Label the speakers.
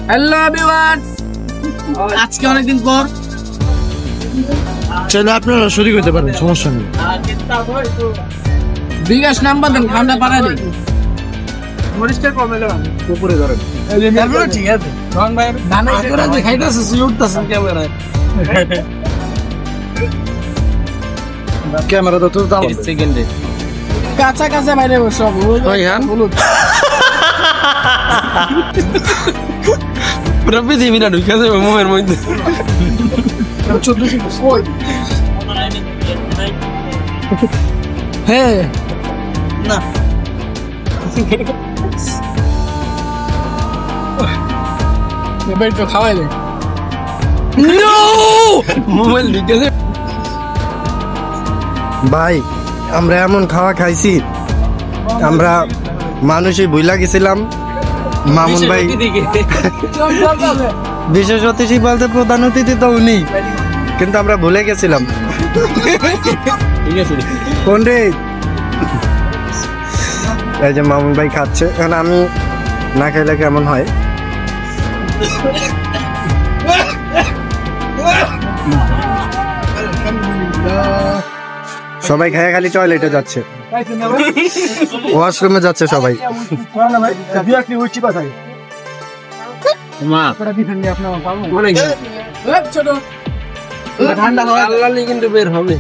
Speaker 1: Hello everyone, আজকে অনেকদিন পর
Speaker 2: চলে আপনারা শুরু করতে পারেন, সমস্যা নেই।
Speaker 1: বিকাশ নাম্বার দেন, ঠান্ডা পাড়া দিই।
Speaker 2: উপরে ধরেন।
Speaker 1: ঠিক আছে, খাইতেছে উঠতেছে ক্যামেরায়।
Speaker 2: ক্যামেরা তো তুলতে
Speaker 1: সেকেন্ডে কাঁচা কাঁচা বাইরে সব হলুদ পুরো পৃথিবীটা ঢুকে যাবে মোমের মধ্যে। হ্যাঁ না এবার তো খাওয়াই দে। মোবাইল ঢুকে যাবে
Speaker 2: ভাই। আমরা এমন খাওয়া খাইছি, আমরা মানুষই ভুইলা গেছিলাম। মামুন ভাই বিশেষ অতিথি বলতে প্রধান অতিথি তো উনি, কিন্তু আমরা ভুলে গেছিলাম। কোন রে? এই যে মামুন ভাই খাচ্ছে, এখন আমি না খাইলে কেমন হয়? সবাই খায় খালি টয়লেটে যাচ্ছে, ওয়াশরুমে যাচ্ছে সবাই।
Speaker 1: কিন্তু বের হবে।